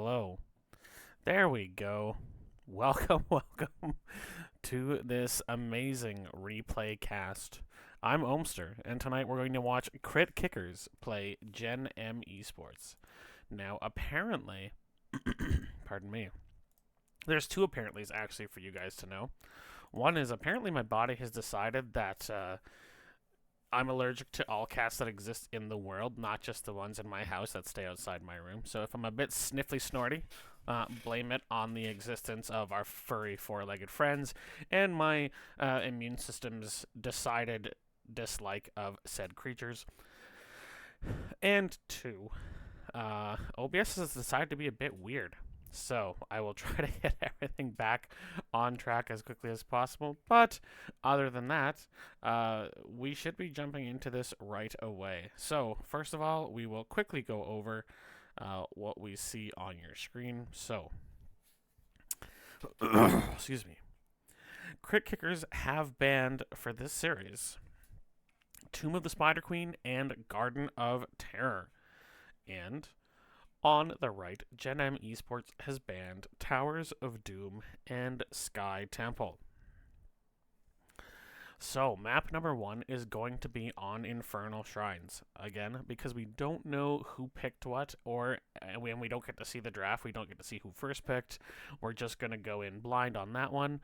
Hello. There we go. Welcome, welcome to this amazing replay cast. I'm Omster, and tonight we're going to watch Crit Kickers play Gen M Esports. Now, apparently, pardon me, there's two apparentlys actually for you guys to know. One is apparently my body has decided that I'm allergic to all cats that exist in the world, not just the ones in my house that stay outside my room. So if I'm a bit sniffly snorty, blame it on the existence of our furry four-legged friends and my immune system's decided dislike of said creatures. And two, OBS has decided to be a bit weird. So I will try to get everything back on track as quickly as possible. But other than that, we should be jumping into this right away. So first of all, we will quickly go over what we see on your screen. So, excuse me. Crit Kickers have banned for this series Tomb of the Spider Queen and Garden of Terror. And on the right, Gen M Esports has banned Towers of Doom and Sky Temple. So, map number 1 is going to be on Infernal Shrines. Again, because we don't know who picked what, or when we don't get to see the draft, we don't get to see who first picked. We're just going to go in blind on that one.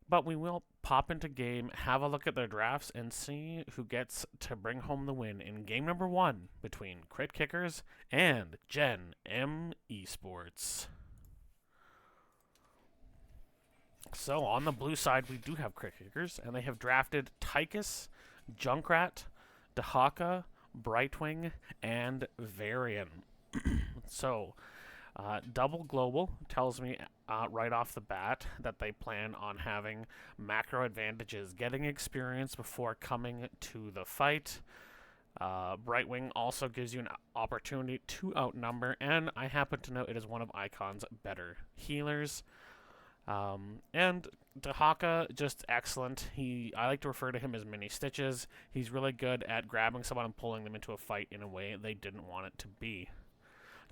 But we will pop into game, have a look at their drafts, and see who gets to bring home the win in game number 1 between Crit Kickers and Gen M Esports. So on the blue side, we do have Crit Kickers, and they have drafted Tychus, Junkrat, Dahaka, Brightwing, and Varian. So, Double Global tells me right off the bat that they plan on having macro advantages, getting experience before coming to the fight. Brightwing also gives you an opportunity to outnumber, and I happen to know it is one of Icon's better healers. And Dahaka, just excellent. I like to refer to him as Mini Stitches. He's really good at grabbing someone and pulling them into a fight in a way they didn't want it to be.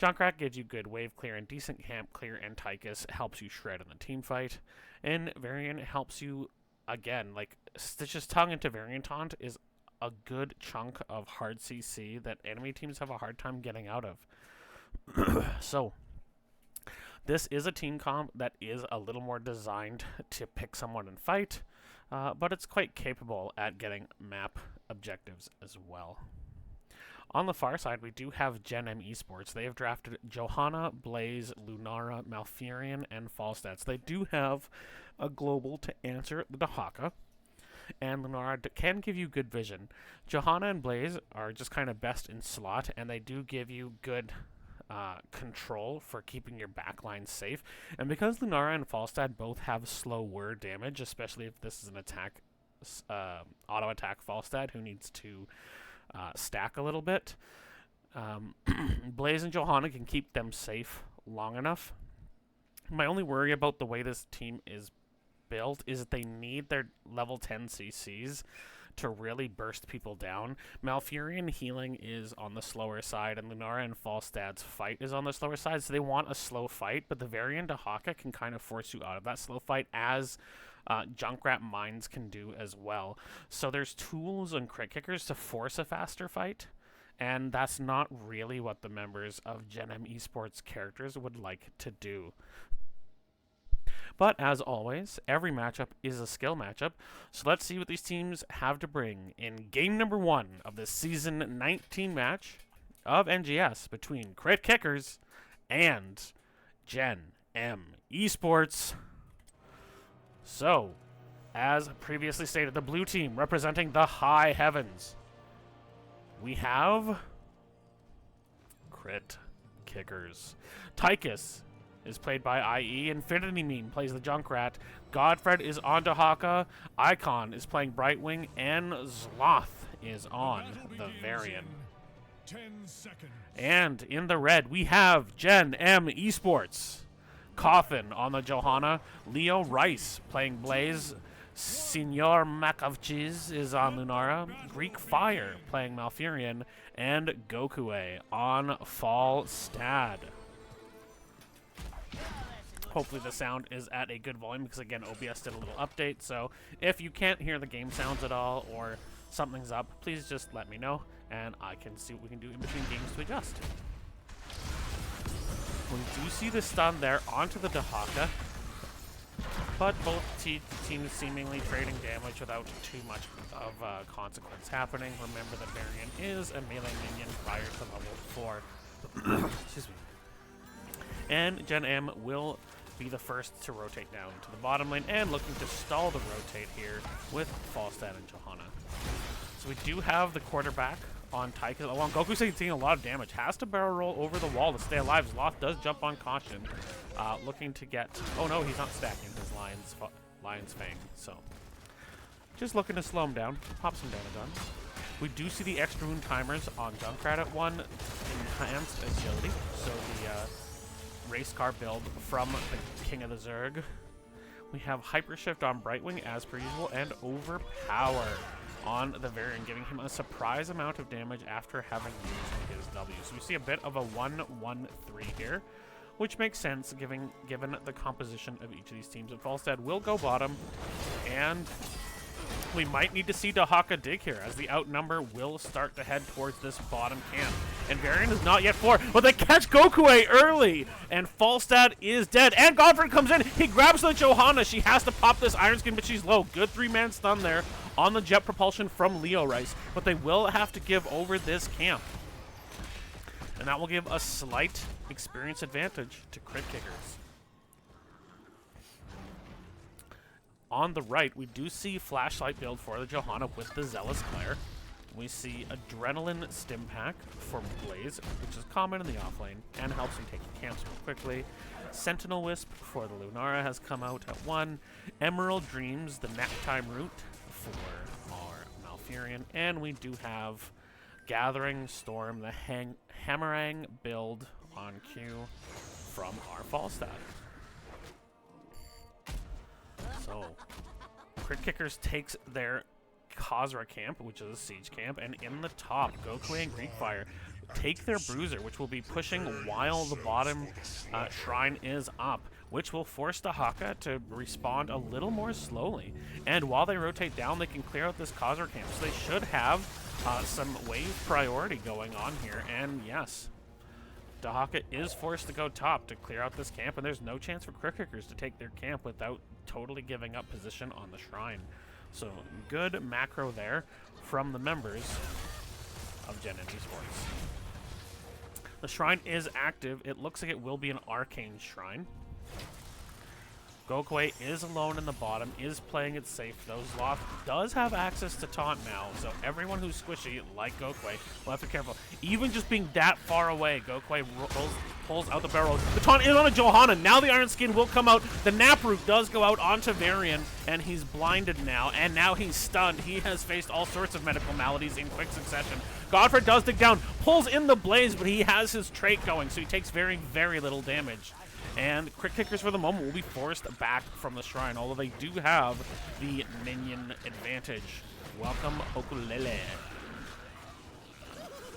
Junkrat gives you good wave clear and decent camp clear, and Tychus helps you shred in the team fight. And Varian helps you, again, like Stitch's tongue into Varian taunt is a good chunk of hard CC that enemy teams have a hard time getting out of. So, this is a team comp that is a little more designed to pick someone and fight, but it's quite capable at getting map objectives as well. On the far side, we do have Gen M Esports. They have drafted Johanna, Blaze, Lunara, Malfurion, and Falstats. They do have a global to answer the Dahaka, and Lunara can give you good vision. Johanna and Blaze are just kind of best in slot, and they do give you good control for keeping your backline safe. And because Lunara and Falstad both have slow word damage, especially if this is an attack, auto attack Falstad who needs to stack a little bit, Blaze and Johanna can keep them safe long enough. My only worry about the way this team is built is that they need their level 10 CCs to really burst people down. Malfurion healing is on the slower side, and Lunara and Falstad's fight is on the slower side, so they want a slow fight, but the Varian Dahaka can kind of force you out of that slow fight, as Junkrat Mines can do as well. So there's tools and Crit Kickers to force a faster fight, and that's not really what the members of Gen M Esports characters would like to do. But as always, every matchup is a skill matchup, so let's see what these teams have to bring in game number 1 of the Season 19 match of NGS between Crit Kickers and Gen M Esports. So, as previously stated, the blue team representing the high heavens, we have Crit Kickers. Tychus is played by IE. Infinity Meme plays the Junkrat. Godfred is on Dahaka. Icon is playing Brightwing. And Sloth is on the Varian. And in the red, we have Gen M Esports. Coffin on the Johanna. Leo Rice playing Blaze. Senor Makovchiz is on Lunara. Greek Fire playing Malfurion. And Gokue on Falstad. Hopefully the sound is at a good volume because, again, OBS did a little update. So if you can't hear the game sounds at all or something's up, please just let me know, and I can see what we can do in between games to adjust. We do see the stun there onto the Dahaka, but both teams seemingly trading damage without too much of consequence happening. Remember that Varian is a melee minion prior to level 4. Excuse me. And Gen M will be the first to rotate down to the bottom lane and looking to stall the rotate here with Falstad and Johanna. So we do have the quarterback on Taika. Along Goku's taking a lot of damage. Has to barrel roll over the wall to stay alive. Zloth does jump on caution. Looking to get... Oh no, he's not stacking his Lion's Fang. So just looking to slow him down. Pop some damage on. We do see the extra rune timers on Junkrat at 1. Enhanced agility. So the race car build from the King of the Zerg. We have Hyper Shift on Brightwing as per usual, and Overpower on the Varian, giving him a surprise amount of damage after having used his W. So we see a bit of a 1-1-3 here, which makes sense given the composition of each of these teams. And Falstad will go bottom, and we might need to see Dahaka dig here, as the outnumber will start to head towards this bottom camp. And Varian is not yet 4, but they catch Gokue early, and Falstad is dead. And Godfrey comes in, he grabs the Johanna, she has to pop this Iron Skin, but she's low. Good 3-man stun there on the jet propulsion from Leo Rice, but they will have to give over this camp. And that will give a slight experience advantage to Crit Kickers. On the right, we do see Flashlight build for the Johanna with the Zealous Glare. We see Adrenaline Stim Pack for Blaze, which is common in the offlane and helps him take camps more quickly. Sentinel Wisp for the Lunara has come out at 1. Emerald Dreams, the Naptime Root for our Malfurion. And we do have Gathering Storm, the Hammerang build on cue from our Falstad. So, Crit Kickers takes their Khazra camp, which is a siege camp, and in the top, Gokue and Greekfire take their Bruiser, which will be pushing while the bottom shrine is up, which will force Dahaka to respond a little more slowly. And while they rotate down, they can clear out this Khazra camp, so they should have some wave priority going on here. And yes, Dahaka is forced to go top to clear out this camp, and there's no chance for Crit Kickers to take their camp without totally giving up position on the shrine. So good macro there from the members of Gen M Esports. The shrine is active. It looks like it will be an arcane shrine. Gokue is alone in the bottom, is playing it safe though. Zloth does have access to taunt now, so everyone who's squishy, like Gokue, will have to be careful. Even just being that far away, Gokue pulls out the barrel. The taunt is on a Johanna. Now the Iron Skin will come out. The Naproot does go out onto Varian, and he's blinded now, and now he's stunned. He has faced all sorts of medical maladies in quick succession. Godfrey does dig down, pulls in the Blaze, but he has his trait going, so he takes very, very little damage. And Crit Kickers for the moment will be forced back from the shrine, although they do have the minion advantage. Welcome, Okulele.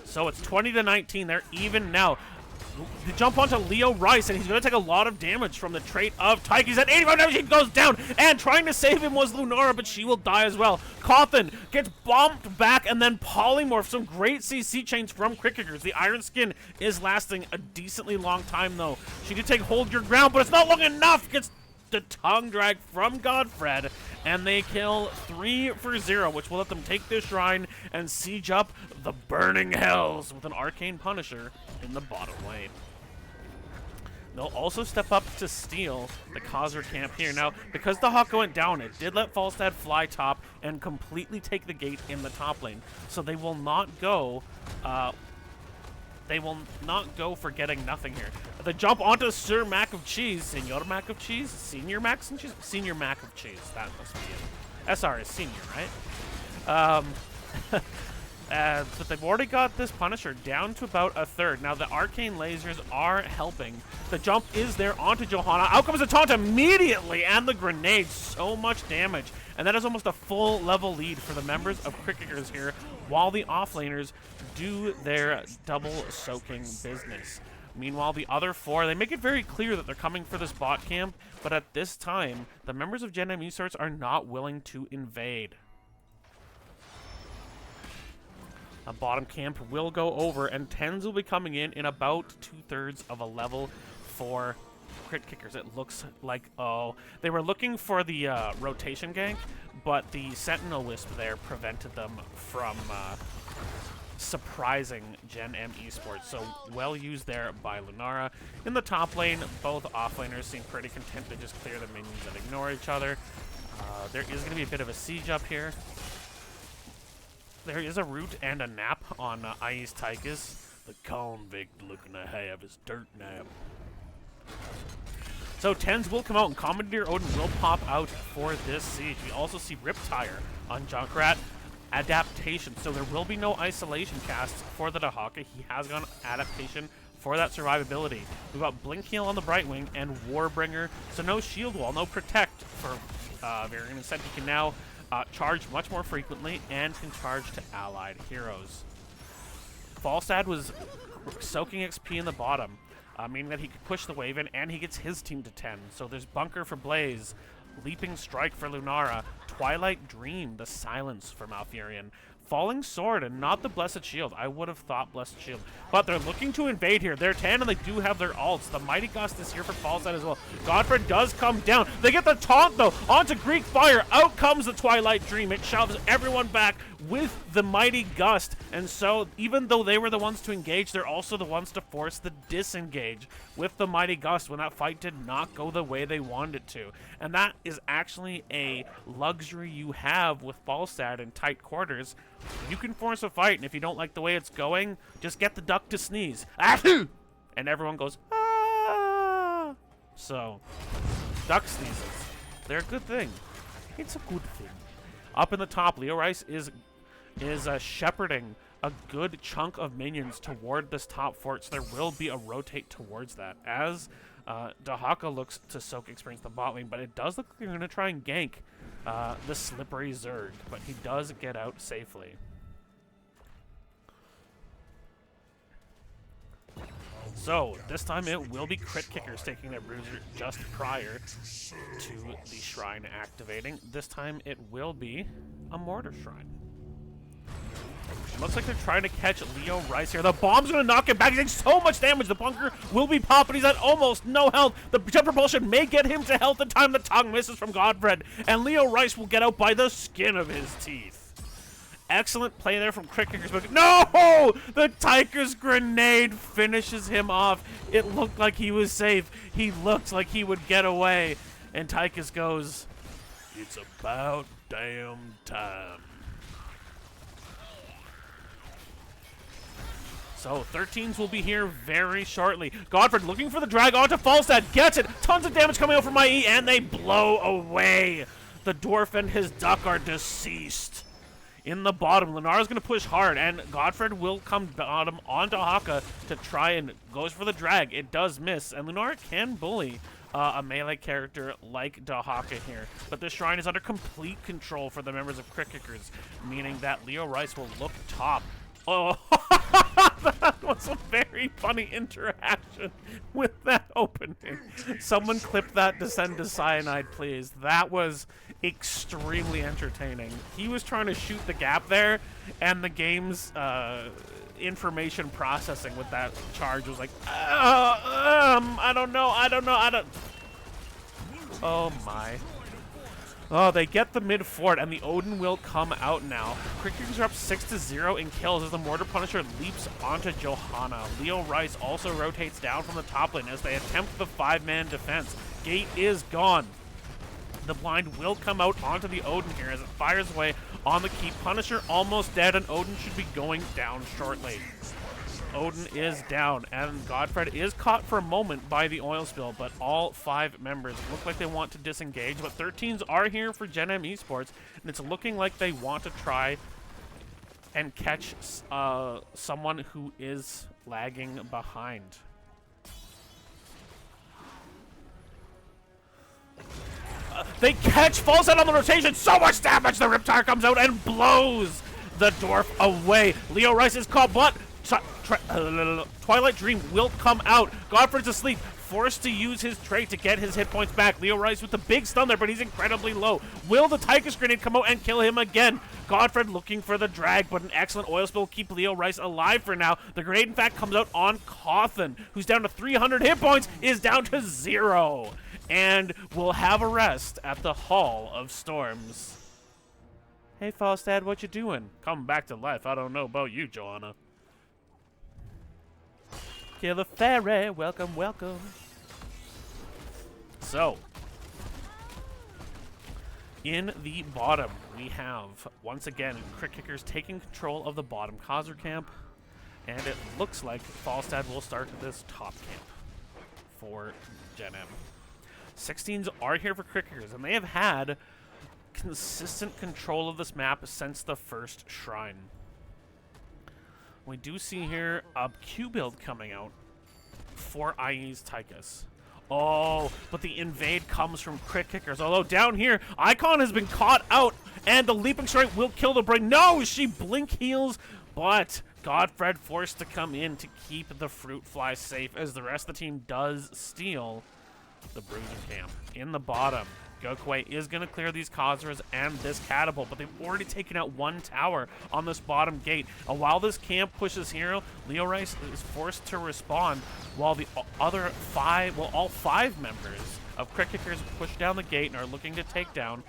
So it's 20-19. They're even now. They jump onto Leo Rice, and he's going to take a lot of damage from the trait of Tyke. He's at 85 damage. He goes down, and trying to save him was Lunara, but she will die as well. Cawthon gets bumped back and then polymorphed. Some great CC chains from Crit Kickers. The Iron Skin is lasting a decently long time, though. She did take Hold Your Ground, but it's not long enough. Gets the tongue drag from Godfred, and they kill 3 for 0, which will let them take this shrine and siege up the Burning Hells with an Arcane Punisher in the bottom lane. They'll also step up to steal the Khazra camp here. Now, because the Hawk went down, it did let Falstad fly top and completely take the gate in the top lane. So they will not go for getting nothing here. The jump onto Sir Mac of Cheese, Senor Mac of Cheese, Senior Mac of Cheese, Senior Mac of Cheese. That must be it. SR is senior, right? But they've already got this Punisher down to about a third. Now the arcane lasers are helping. The jump is there onto Johanna. Out comes the taunt immediately, and the grenade. So much damage. And that is almost a full level lead for the members of Crit Kickers here, while the offlaners do their double soaking business. Meanwhile, the other 4, they make it very clear that they're coming for this bot camp, but at this time, the members of Gen M Esports are not willing to invade. A bottom camp will go over, and 10s will be coming in about 2/3 of a level 4 crit kickers. It looks like, oh, they were looking for the rotation gank, but the Sentinel Wisp there prevented them from surprising Gen M Esports. So well used there by Lunara. In the top lane, both offlaners seem pretty content to just clear the minions and ignore each other. There is going to be a bit of a siege up here. There is a root and a nap on IE's Tychus. The convict looking to have his dirt nap. So 10s will come out, and Commandeer Odin will pop out for this siege. We also see Riptire on Junkrat. Adaptation, so there will be no isolation casts for the Dahaka. He has gone adaptation for that survivability. We've got Blink Heal on the Brightwing and Warbringer, so no shield wall, no protect for Varian. Instead, he can now charge much more frequently and can charge to allied heroes. Falstad was soaking XP in the bottom, meaning that he could push the wave in, and he gets his team to 10. So there's Bunker for Blaze, Leaping Strike for Lunara, Twilight Dream, the Silence for Malfurion, Falling Sword, and not the Blessed Shield. I would have thought Blessed Shield. But they're looking to invade here. They're 10 and they do have their ults. The Mighty Gust is here for Falstad as well. Godfred does come down. They get the taunt though onto Greek Fire. Out comes the Twilight Dream. It shoves everyone back with the Mighty Gust. And so even though they were the ones to engage, they're also the ones to force the disengage with the Mighty Gust when that fight did not go the way they wanted it to. And that is actually a luxury you have with Falstad in tight quarters. You can force a fight, and if you don't like the way it's going, just get the duck to sneeze. And everyone goes, ah! So, duck sneezes. They're a good thing. It's a good thing. Up in the top, Leo Rice is shepherding a good chunk of minions toward this top fort, so there will be a rotate towards that. As Dahaka looks to soak experience the bot lane, but it does look like they're going to try and gank the slippery Zerg, but he does get out safely. So, this time it will be Crit Kickers taking their bruiser just prior to the Shrine activating. This time it will be a Mortar Shrine. It looks like they're trying to catch Leo Rice here. The bomb's going to knock him back. He's taking so much damage. The bunker will be popping. He's at almost no health. The jump propulsion may get him to health in time. The tongue misses from Godfred. And Leo Rice will get out by the skin of his teeth. Excellent play there from Crit Kickers. But no! The Tychus grenade finishes him off. It looked like he was safe. He looked like he would get away. And Tychus goes, "It's about damn time." So 13s will be here very shortly. Godfred looking for the drag onto Falstad. Gets it. Tons of damage coming out from IE, and they blow away. The dwarf and his duck are deceased. In the bottom, Lunara's going to push hard, and Godfred will come bottom onto Haka to try and goes for the drag. It does miss, and Lunara can bully a melee character like Dahaka here. But the Shrine is under complete control for the members of Crit Kickers, meaning that Leo Rice will look top. Oh, that was a very funny interaction with that opening. Someone clip that Descend to Cyanide, please. That was extremely entertaining. He was trying to shoot the gap there, and the game's information processing with that charge was like, I don't know. Oh my. Oh, they get the mid fort, and the Odin will come out now. Crit Kickers are up 6-0 in kills as the Mortar Punisher leaps onto Johanna. Leo Rice also rotates down from the top lane as they attempt the 5-man defense. Gate is gone. The blind will come out onto the Odin here as it fires away on the keep. Punisher almost dead, and Odin should be going down shortly. Odin is down, and Godfred is caught for a moment by the oil spill, but all 5 members look like they want to disengage. But 13s are here for Gen M Esports, and it's looking like they want to try and catch someone who is lagging behind. They catch, falls out on the rotation, so much damage! The Riptire comes out and blows the dwarf away. Leo Rice is caught, but Twilight Dream will come out. Godfred's asleep, forced to use his trait to get his hit points back. Leo Rice with the big stun there, but he's incredibly low. Will the Tychus Grenade come out and kill him again? Godfred looking for the drag, but an excellent oil spill will keep Leo Rice alive for now. The grenade, in fact, comes out on Cawthon, who's down to 300 hit points, is down to 0. And will have a rest at the Hall of Storms. Hey, Falstad, what you doing? Come back to life. I don't know about you, Joanna. Kill the fairy. Welcome, welcome. So, in the bottom, we have, once again, Crit Kickers taking control of the bottom Khazra camp. And it looks like Falstad will start this top camp for Gen M. 16s are here for Crit Kickers, and they have had consistent control of this map since the first shrine. We do see here a Q build coming out for IE's Tychus. Oh, but the invade comes from Crit Kickers. Although down here, Icon has been caught out, and the Leaping Strike will kill the brain. No, she blink heals, but Godfred forced to come in to keep the Fruit Fly safe as the rest of the team does steal the Bruiser camp. In the bottom, Gokwe is going to clear these Khazras and this Catapult, but they've already taken out one tower on this bottom gate. And while this camp pushes hero, Leo Rice is forced to respond while the other all five members of Crit Kickers push down the gate and are looking to take down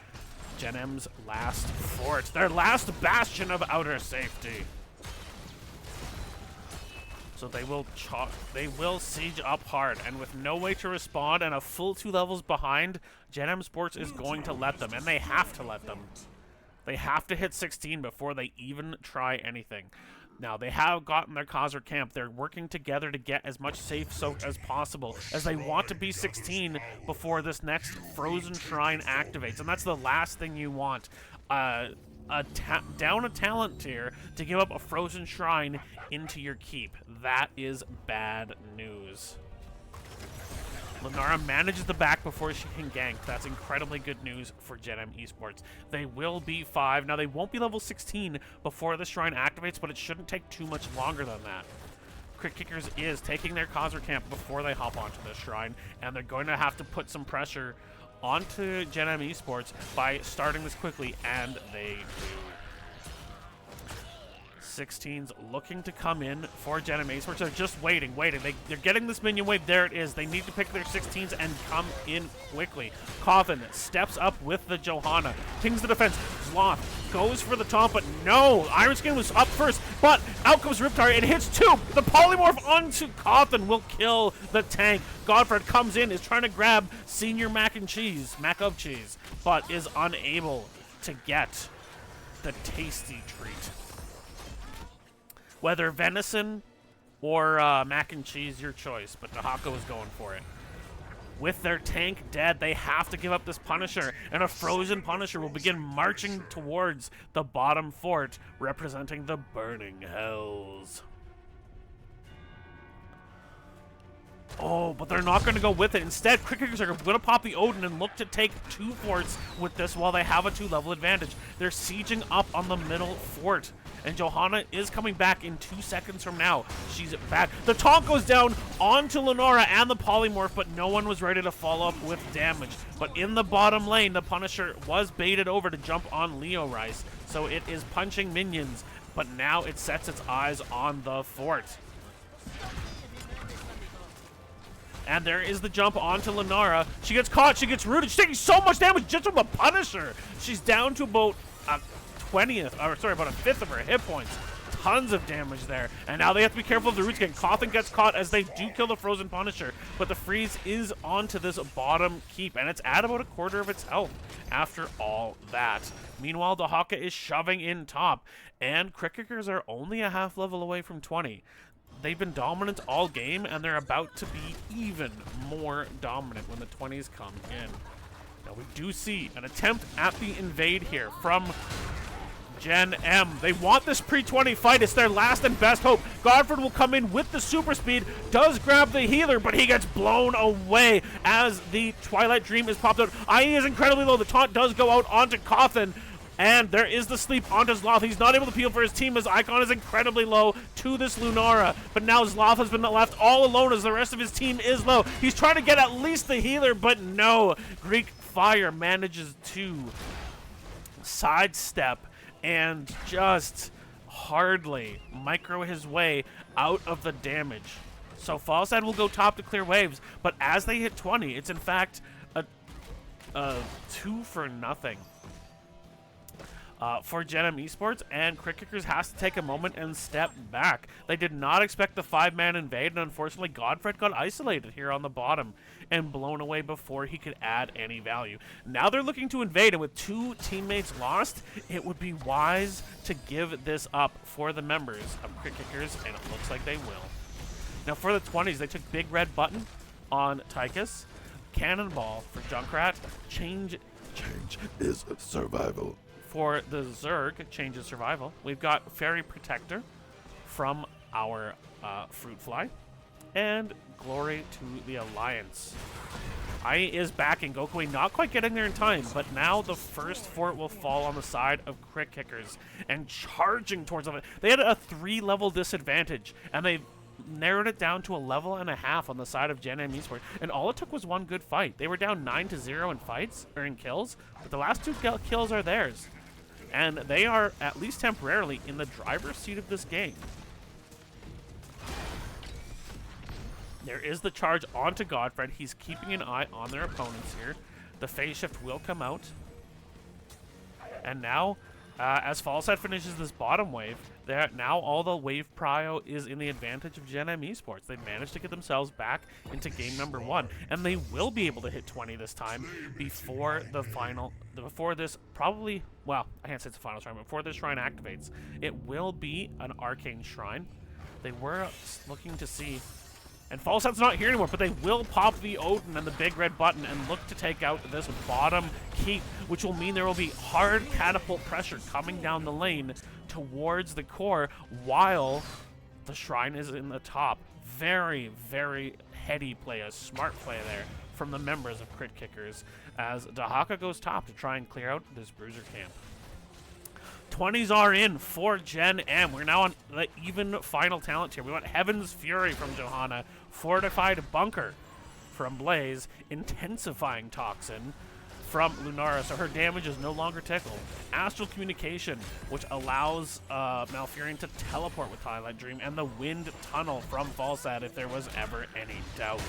Gen M's last fort, their last bastion of outer safety. So they will siege up hard, and with no way to respond and a full 2 levels behind, Gen M Sports is going to let them, and they have to let them. They have to hit 16 before they even try anything. Now, they have gotten their Khazra camp. They're working together to get as much safe soak as possible, as they want to be 16 before this next Frozen Shrine activates, and that's the last thing you want. Down a talent tier to give up a Frozen Shrine into your keep. That is bad news. Lunara manages the back before she can gank. That's incredibly good news for Gen M Esports. They will be 5. Now, they won't be level 16 before the Shrine activates, but it shouldn't take too much longer than that. Crit Kickers is taking their Khazra camp before they hop onto the Shrine, and they're going to have to put some pressure onto Gen M Esports by starting this quickly, and they do. 16s looking to come in for Gen M Esports. They're just waiting. They're getting this minion wave. There it is. They need to pick their 16s and come in quickly. Cawthon steps up with the Johanna. Pings the defense. Sloth goes for the taunt, but no. Iron Skin was up first, but out comes Riptide. It hits 2. The polymorph onto Cawthon will kill the tank. Godfred comes in, is trying to grab Senior Mac of Cheese, but is unable to get the tasty treat. Whether venison or mac and cheese, your choice, but Dahako is going for it. With their tank dead, they have to give up this Punisher, and a Frozen Punisher will begin marching towards the bottom fort, representing the Burning Hells. Oh, but they're not going to go with it. Instead, Crit Kickers are going to pop the Odin and look to take 2 forts with this while they have a 2-level advantage. They're sieging up on the middle fort. And Johanna is coming back in 2 seconds from now. She's back. The taunt goes down onto Lenora and the polymorph, but no one was ready to follow up with damage. But in the bottom lane, the Punisher was baited over to jump on Leo Rice. So it is punching minions, but now it sets its eyes on the fort. And there is the jump onto Lenara. She gets caught. She gets rooted. She's taking so much damage just from the Punisher. She's down to about a 20th, or sorry, about a 5th of her hit points. Tons of damage there. And now they have to be careful of the roots again. Cawthon gets caught as they do kill the Frozen Punisher. But the freeze is onto this bottom keep, and it's at about a quarter of its health after all that. Meanwhile, Dahaka is shoving in top, and Crit Kickers are only a half level away from 20. They've been dominant all game, and they're about to be even more dominant when the 20s come in. Now, we do see an attempt at the invade here from Gen M. They want this pre-20 fight. It's their last and best hope. Godfred will come in with the super speed, does grab the healer, but he gets blown away as the Twilight Dream is popped out. IE is incredibly low. The taunt does go out onto Cawthon, And there is the sleep onto Zloth. He's not able to peel for his team as Icon is incredibly low to this Lunara. But now Zloth has been left all alone as the rest of his team is low. He's trying to get at least the healer, but no. Greek Fire manages to sidestep and just hardly micro his way out of the damage. So Falstad will go top to clear waves, but as they hit 20, it's in fact a 2-0 for Gen M Esports, and Crit Kickers has to take a moment and step back. They did not expect the 5-man invade, and unfortunately Godfred got isolated here on the bottom and blown away before he could add any value. Now they're looking to invade, and with 2 teammates lost, it would be wise to give this up for the members of Crit Kickers, and it looks like they will. Now for the 20s, they took Big Red Button on Tychus, Cannonball for Junkrat, Change is survival. For the Zerg, Change is survival, we've got Fairy Protector from our Fruit Fly, and Glory to the Alliance. IE is backing Gokui, not quite getting there in time, but now the first fort will fall on the side of Crit Kickers, and charging towards them. They had a 3-level disadvantage, and they narrowed it down to a 1.5 levels on the side of Gen M Esports, and all it took was one good fight. They were down 9-0 in fights, or in kills, but the last 2 kills are theirs. And they are, at least temporarily, in the driver's seat of this game. There is the charge onto Godfred. He's keeping an eye on their opponents here. The phase shift will come out. And now, as Falstad finishes this bottom wave, now all the wave prio is in the advantage of Gen M Esports. They've managed to get themselves back into game number 1, and they will be able to hit 20 this time before the final, before this probably, well, I can't say it's the final shrine, but before this shrine activates. It will be an arcane shrine. They were looking to see, and Falstad's not here anymore, but they will pop the Odin and the Big Red Button and look to take out this bottom keep, which will mean there will be hard catapult pressure coming down the lane towards the core while the shrine is in the top. Very, very heady play, a smart play there from the members of Crit Kickers as Dahaka goes top to try and clear out this bruiser camp. 20s are in for Gen M. We're now on the even final talent here. We want Heaven's Fury from Johanna, Fortified Bunker from Blaze, Intensifying Toxin from Lunara, so her damage is no longer tickle. Astral Communication, which allows Malfurion to teleport with Twilight Dream, and the Wind Tunnel from Falstad if there was ever any doubt.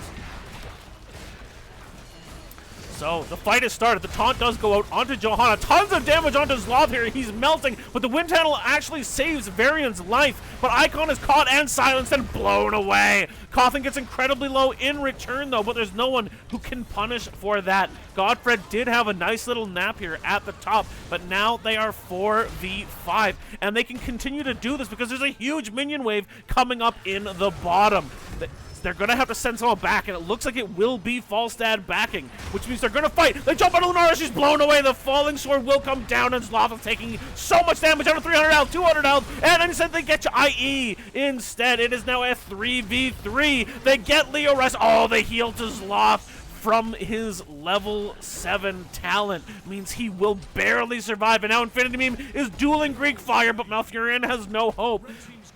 So the fight has started. The taunt does go out onto Johanna. Tons of damage onto Zloth here. He's melting, but the Wind Tunnel actually saves Varian's life. But Icon is caught and silenced and blown away. Coffin gets incredibly low in return, though, but there's no one who can punish for that. Godfred did have a nice little nap here at the top, but now they are 4v5, and they can continue to do this because there's a huge minion wave coming up in the bottom. They're going to have to send someone back, and it looks like it will be Falstad backing, which means they're going to fight. They jump on Lunara. She's blown away. The falling sword will come down, and Zloth is taking so much damage out of 300 health, 200 health, and instead they get to IE. Instead, it is now a 3v3. They get Leo Rest. Oh, they heal to Zloth from his level 7 talent. Means he will barely survive, and now Infinity Meme is dueling Greek Fire, but Malfurion has no hope.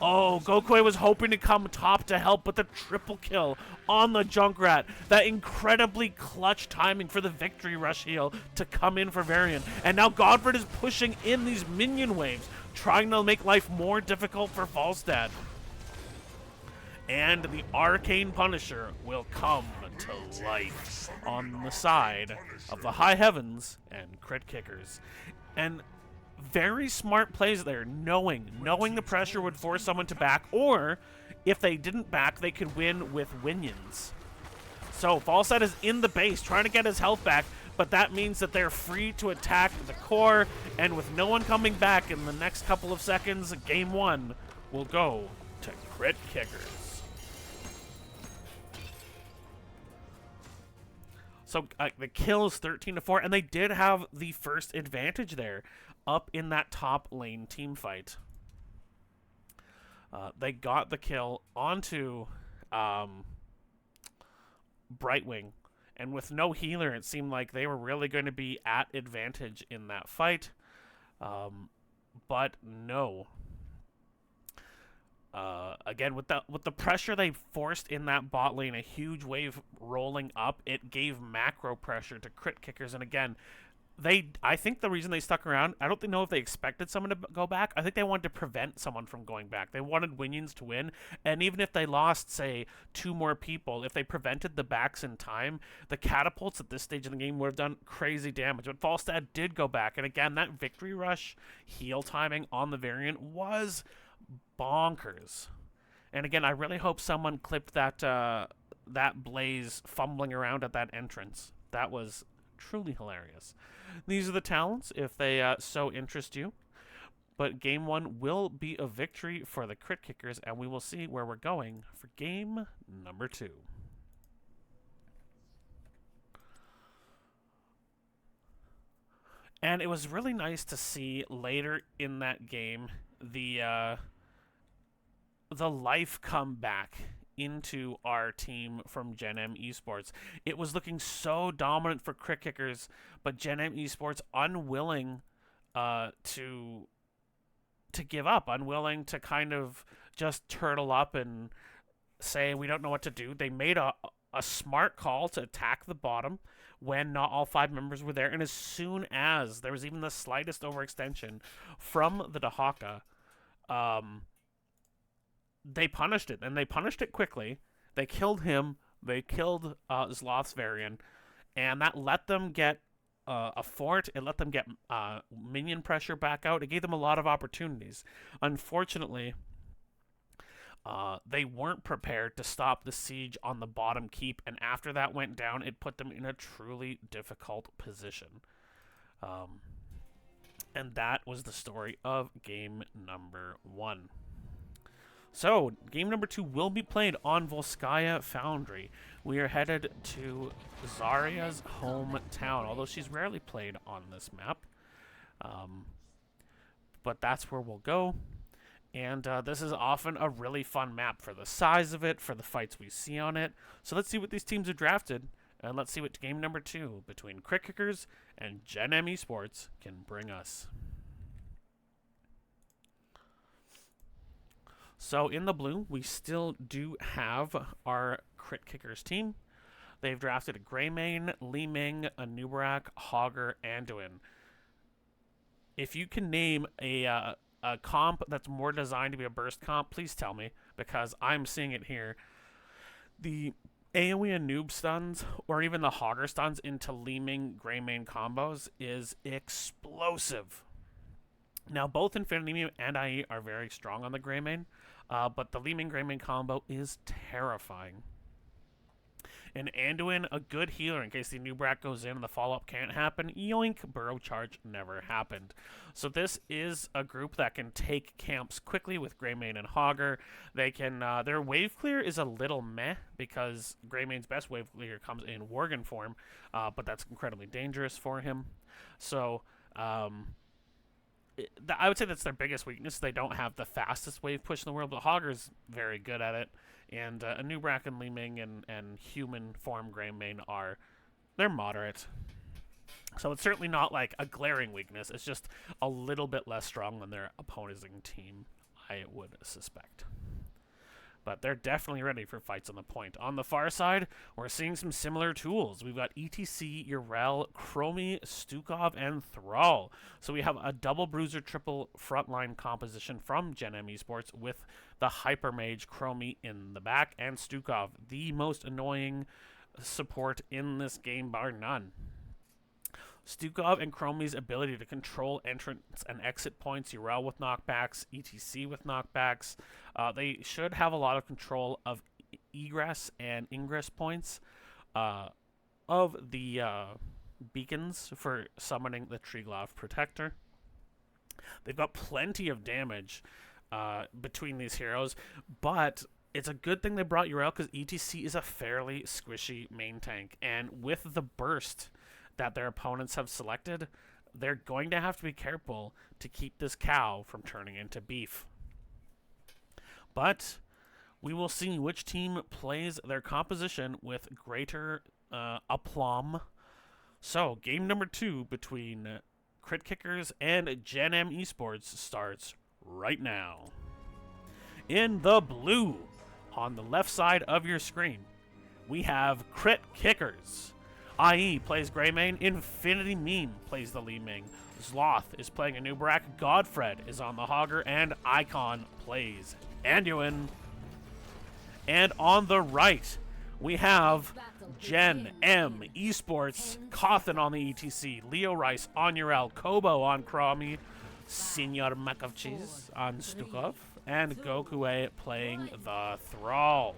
Oh, Gokui was hoping to come top to help, but the triple kill on the Junkrat. That incredibly clutch timing for the victory rush heal to come in for Varian. And now Godfred is pushing in these minion waves, trying to make life more difficult for Falstad. And the Arcane Punisher will come to life on the side of the High Heavens and Crit Kickers. And very smart plays there, knowing the pressure would force someone to back, or if they didn't back, they could win with Winions. So Falstad is in the base, trying to get his health back, but that means that they're free to attack the core, and with no one coming back in the next couple of seconds, game 1 will go to Crit Kickers. So the kill is 13-4, and they did have the first advantage there up in that top lane team fight. They got the kill onto Brightwing, and with no healer, it seemed like they were really going to be at advantage in that fight. But no. Again, with the pressure they forced in that bot lane, a huge wave rolling up, it gave macro pressure to crit kickers. And again, I think the reason they stuck around, I don't know if they expected someone to go back. I think they wanted to prevent someone from going back. They wanted Winions to win, and even if they lost, say, 2 more people, if they prevented the backs in time, the catapults at this stage of the game would have done crazy damage. But Falstad did go back, and again, that victory rush heal timing on the variant was bonkers. And again, I really hope someone clipped that Blaze fumbling around at that entrance. That was truly hilarious. These are the talents if they so interest you. But game 1 will be a victory for the crit kickers, and we will see where we're going for game number 2. And it was really nice to see later in that game the life come back into our team from Gen M Esports. It was looking so dominant for crit kickers, but Gen M Esports unwilling to give up, unwilling to kind of just turtle up and say we don't know what to do. They made a smart call to attack the bottom when not all 5 members were there, and as soon as there was even the slightest overextension from the Dahaka, they punished it, and they punished it quickly. They killed him. They killed Zloth's variant, and that let them get a fort. It let them get minion pressure back out. It gave them a lot of opportunities. Unfortunately, they weren't prepared to stop the siege on the bottom keep, and after that went down, it put them in a truly difficult position. And that was the story of game number 1. So, game number 2 will be played on Volskaya Foundry. We are headed to Zarya's hometown, although she's rarely played on this map. But that's where we'll go. And this is often a really fun map for the size of it, for the fights we see on it. So let's see what these teams are drafted, and let's see what game number 2 between Crit Kickers and Gen M Esports can bring us. So in the blue, we still do have our Crit Kickers team. They've drafted a Greymane, Li Ming, a Nubarak, Hogger, Anduin. If you can name a comp that's more designed to be a burst comp, please tell me, because I'm seeing it here. The AoE and noob stuns, or even the Hogger stuns into Li Ming Greymane combos is explosive. Now, both Infinity Meme and IE are very strong on the Greymane, but the Li Ming Greymane combo is terrifying. And Anduin, a good healer in case the Nubrak goes in and the follow-up can't happen. Yoink, Burrow Charge never happened. So this is a group that can take camps quickly with Greymane and Hogger. They can, their wave clear is a little meh because Greymane's best wave clear comes in Worgen form, but that's incredibly dangerous for him. So, I would say that's their biggest weakness. They don't have the fastest wave push in the world, but Hogger's very good at it. And Nubrak and Li Ming and human form Greymane they're moderate. So it's certainly not like a glaring weakness. It's just a little bit less strong than their opposing team, I would suspect. But they're definitely ready for fights on the point. On the far side, we're seeing some similar tools. We've got ETC, Urel, Chromie, Stukov, and Thrall. So we have a double bruiser, triple frontline composition from Gen M Esports with the Hyper Mage Chromie in the back and Stukov, the most annoying support in this game, bar none. Stukov and Chromie's ability to control entrance and exit points, Urel with knockbacks, ETC with knockbacks. They should have a lot of control of egress and ingress points of the beacons for summoning the Triglav Protector. They've got plenty of damage between these heroes, but it's a good thing they brought Urel because ETC is a fairly squishy main tank, and with the burst that their opponents have selected, they're going to have to be careful to keep this cow from turning into beef. But we will see which team plays their composition with greater aplomb. So, game number 2 between Crit Kickers and Gen M Esports starts right now. In the blue, on the left side of your screen, we have Crit Kickers. IE plays Greymane, Infinity Meme plays the Li Ming, Zloth is playing a new Barak, Godfred is on the Hogger, and Icon plays Anduin. And on the right, we have Gen M Esports, Cawthon on the ETC, Leo Rice on Urel, Kobo on Chromie, Senior Mac of Cheese on Stukov, and Gokue playing the Thrall.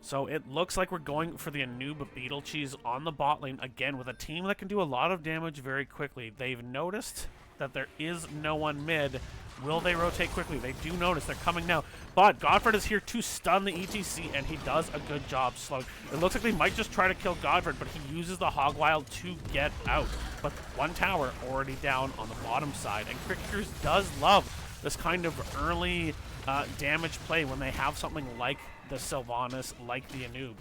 So it looks like we're going for the Anub Beetle Cheese on the bot lane, again with a team that can do a lot of damage very quickly. They've noticed that there is no one mid. Will they rotate quickly? They do notice. They're coming now. But Godfred is here to stun the ETC, and he does a good job slowing. It looks like they might just try to kill Godfred, but he uses the Hog Wild to get out. But one tower already down on the bottom side, and Crit Kickers does love this kind of early damage play when they have something like the Sylvanas, like the Anub.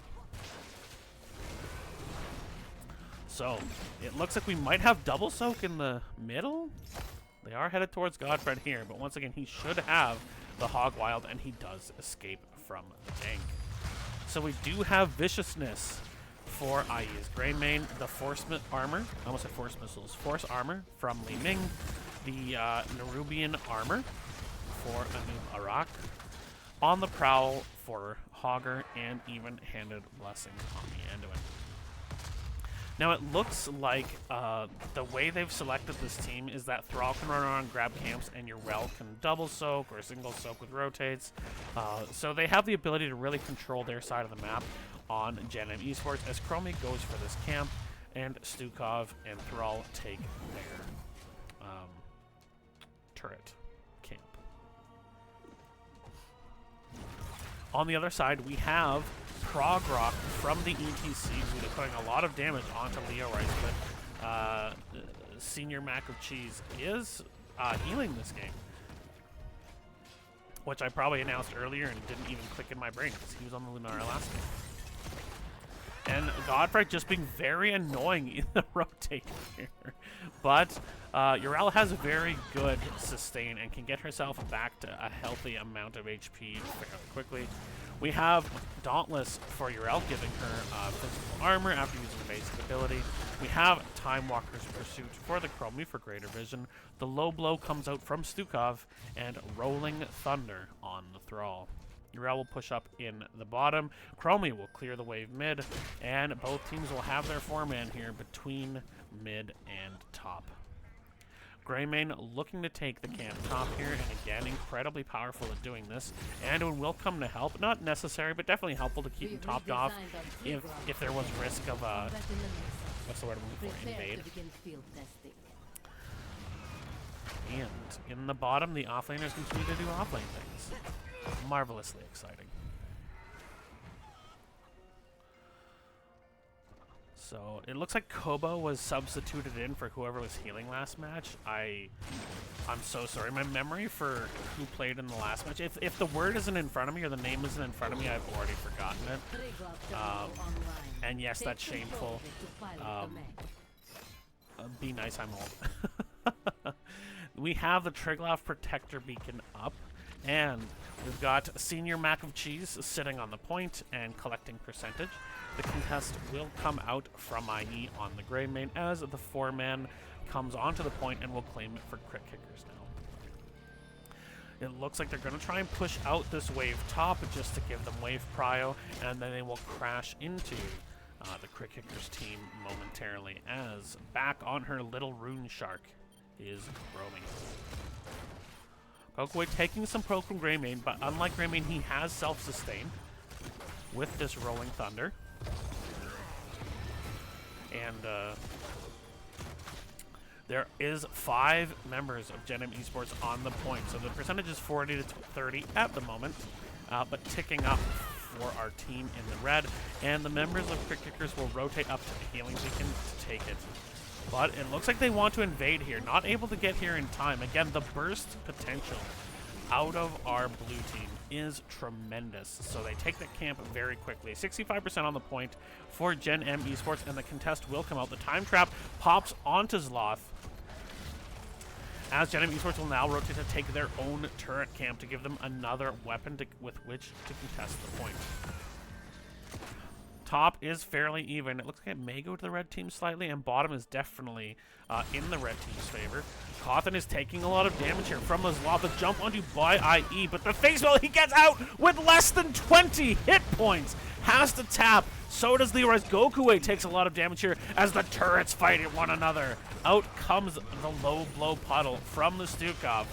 So, it looks like we might have double soak in the middle. They are headed towards Godfred here, but once again, he should have the Hog Wild, and he does escape from the tank. So we do have Viciousness for IE's Greymane, the Force Armor, I almost said Force Missiles, Force Armor from Li Ming, the Nerubian Armor for Anub Arak, on the Prowl for Hogger, and even-handed Blessing on the Anduin. Now it looks like the way they've selected this team is that Thrall can run around and grab camps, and Urel can double soak or single soak with rotates. So they have the ability to really control their side of the map on Gen M Esports as Chromie goes for this camp, and Stukov and Thrall take their turret camp. On the other side, we have Prog Rock from the ETC, who is putting a lot of damage onto Leo Rice, but Senior Mac of Cheese is healing this game, which I probably announced earlier and didn't even click in my brain because he was on the Lunara last game. And Godfrey just being very annoying in the rotate here. But Urel has very good sustain and can get herself back to a healthy amount of HP fairly quickly. We have Dauntless for Urel, giving her physical armor after using a basic ability. We have Time Walker's Pursuit for the Chromie for greater vision. The Low Blow comes out from Stukov, and Rolling Thunder on the Thrall. Urel will push up in the bottom. Chromie will clear the wave mid, and both teams will have their 4-man here between mid and top. Greymane looking to take the camp top here, and again, incredibly powerful at doing this. Anduin will come to help. Not necessary, but definitely helpful to keep him topped off if there was risk of, what's the word I'm looking for, invade. And in the bottom, the offlaners continue to do offlane things. Marvelously exciting. So it looks like Kobo was substituted in for whoever was healing last match. I'm so sorry. My memory for who played in the last match, if the word isn't in front of me or the name isn't in front of me, I've already forgotten it. And yes, that's shameful. Be nice, I'm old. We have the Triglav Protector Beacon up, and we've got Senior Mac of Cheese sitting on the point and collecting percentage. The contest will come out from IE on the Greymane as the 4-man comes onto the point and will claim it for Crit Kickers now. It looks like they're going to try and push out this wave top just to give them wave prio, and then they will crash into the Crit Kickers team momentarily as back on her little rune shark is Chromie. Gokue taking some pro from Greymane, but unlike Greymane, he has self-sustain with this Rolling Thunder. And there is 5 members of Gen M Esports on the point, so the percentage is 40 to 30 at the moment, but ticking up for our team in the red, and the members of Crit Kickers will rotate up to the healing beacon to take it. But it looks like they want to invade here, not able to get here in time. Again, the burst potential out of our blue team is tremendous. So they take the camp very quickly. 65% on the point for Gen M Esports, and the contest will come out. The time trap pops onto Zloth, as Gen M Esports will now rotate to take their own turret camp to give them another weapon with which to contest the point. Top is fairly even. It looks like it may go to the red team slightly, and bottom is definitely in the red team's favor. Cawthon is taking a lot of damage here from Zloth. The jump onto by IE, but the face well, he gets out with less than 20 hit points. Has to tap. So does Leroy's. Gokue takes a lot of damage here as the turrets fight one another. Out comes the low blow puddle from the Stukov,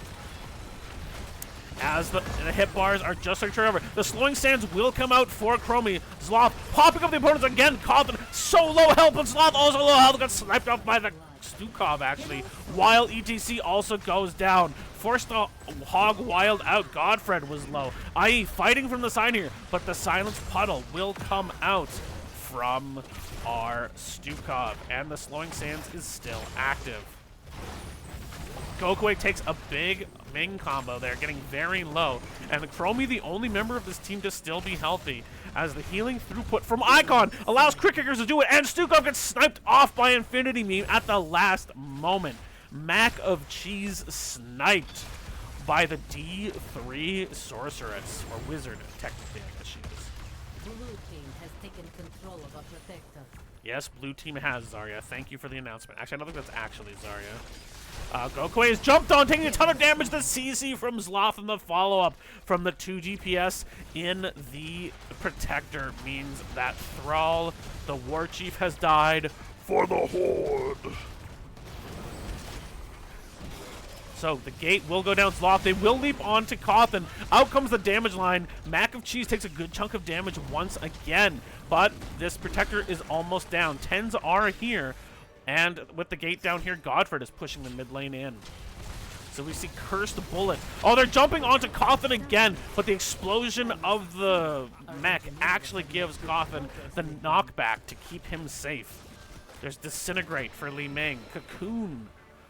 as the hit bars are just like over. The slowing sands will come out for Chromie. Zloth popping up the opponents again. Cawthon so low health, but Zloth also low health. Got sniped off by the Stukov actually, while ETC also goes down. Forced to hog wild out. Godfred was low. IE fighting from the side here, but the silence puddle will come out from our Stukov, and the slowing sands is still active. Gokue takes a big Ming combo there, getting very low. And Chromie, the only member of this team to still be healthy, as the healing throughput from Icon allows Crit Kickers to do it, and Stukov gets sniped off by Infinity Meme at the last moment. Mac of Cheese sniped by the D3 Sorceress, or Wizard, technically, I guess she is. Blue team has taken control of a protector. Yes, blue team has Zarya. Thank you for the announcement. Actually, I don't think that's actually Zarya. Gokue is jumped on, taking a ton of damage. The CC from Zloth, and the follow-up from the 2 GPS in the Protector means that Thrall, the War Chief, has died for the Horde. So the gate will go down Zloth. They will leap onto Cawthon. Out comes the damage line. Mac of Cheese takes a good chunk of damage once again, but this Protector is almost down. 10s are here. And with the gate down here, Godfred is pushing the mid lane in. So we see Cursed Bullet. Oh, they're jumping onto Cawthon again, but the explosion of the mech actually gives Cawthon the knockback to keep him safe. There's Disintegrate for Li Ming, Cocoon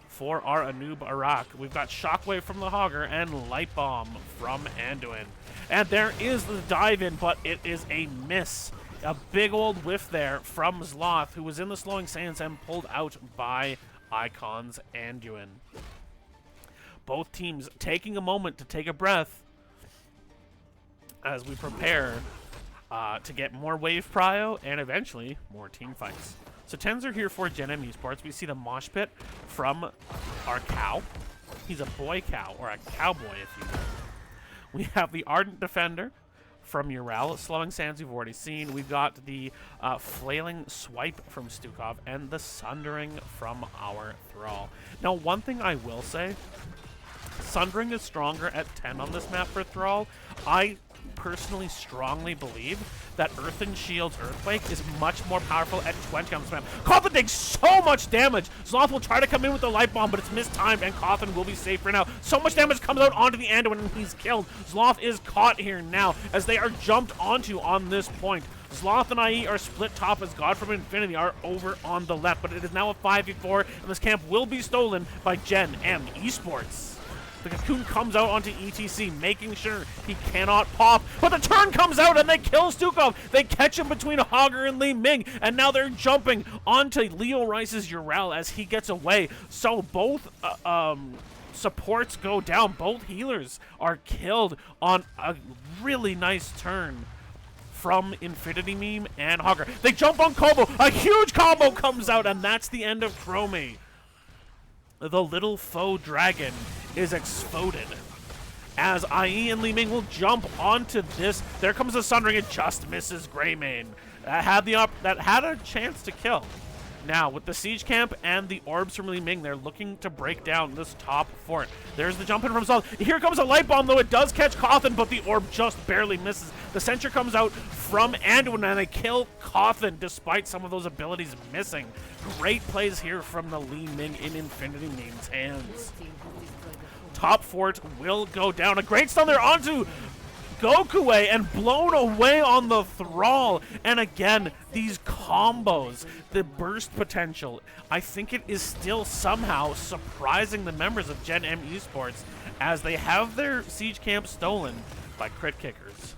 for our Anub Arak. We've got Shockwave from the Hogger and Light Bomb from Anduin. And there is the dive in, but it is a miss. A big old whiff there from Zloth, who was in the slowing sands and pulled out by Icon's Anduin. Both teams taking a moment to take a breath as we prepare to get more wave prio and eventually more team fights. So 10s are here for Gen M Esports. We see the mosh pit from our cow. He's a boy cow, or a cowboy if you will. We have the Ardent Defender from Ural. Slowing Sands we've already seen. We've got the Flailing Swipe from Stukov and the Sundering from our Thrall. Now, one thing I will say, Sundering is stronger at 10 on this map for Thrall. I personally strongly believe that Earthen Shield's Earthquake is much more powerful at 20 on this map. Cawthon takes so much damage. Zloth will try to come in with the Light Bomb, but it's mistimed, and Cawthon will be safe for now. So much damage comes out onto the Anduin, and he's killed. Zloth is caught here now, as they are jumped onto on this point. Zloth and IE are split top, as God from Infinity are over on the left, but it is now a 5v4, and this camp will be stolen by Gen M Esports. The Cocoon comes out onto ETC, making sure he cannot pop. But the turn comes out and they kill Stukov. They catch him between Hogger and Li Ming. And now they're jumping onto Leo Rice's Ural as he gets away. So both supports go down. Both healers are killed on a really nice turn from Infinity Meme and Hogger. They jump on combo. A huge combo comes out, and that's the end of Chromie. The little faux dragon is exploded as IE and Li Ming will jump onto this. There comes the Sundering. It just misses Greymane. That had a chance to kill. Now, with the Siege Camp and the Orbs from Li Ming, they're looking to break down this top fort. There's the jump in from Zloth. Here comes a Light Bomb, though it does catch Cawthon, but the Orb just barely misses. The Sentry comes out from Anduin, and they kill Cawthon despite some of those abilities missing. Great plays here from the Li Ming in Infinity Meme's hands. Top fort will go down. A great stun there onto Gokue and blown away on the Thrall. And again, these combos, the burst potential, I think it is still somehow surprising the members of Gen M Esports as they have their siege camp stolen by crit kickers.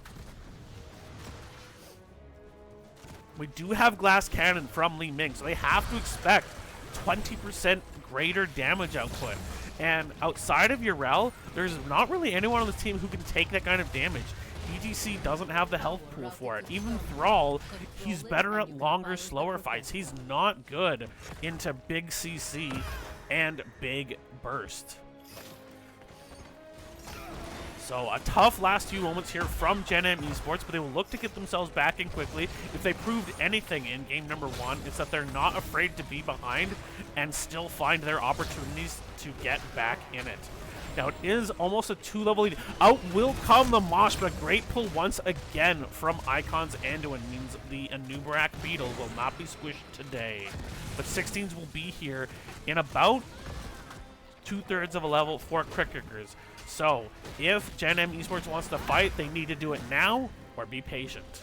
We do have glass cannon from Li Ming, so they have to expect 20% greater damage output. And outside of Urel, there's not really anyone on the team who can take that kind of damage. EGC doesn't have the health pool for it. Even Thrall, he's better at longer, slower fights. He's not good into big CC and big burst. So a tough last few moments here from Gen M Esports, but they will look to get themselves back in quickly. If they proved anything in game number 1, it's that they're not afraid to be behind and still find their opportunities to get back in it. Now it is almost a 2-level lead. Out will come the Mosh, but a great pull once again from Icon's Anduin means the Anubarak Beetle will not be squished today. But 16s will be here in about 2/3 of a level for crit kickers. So, if Gen M Esports wants to fight, they need to do it now or be patient.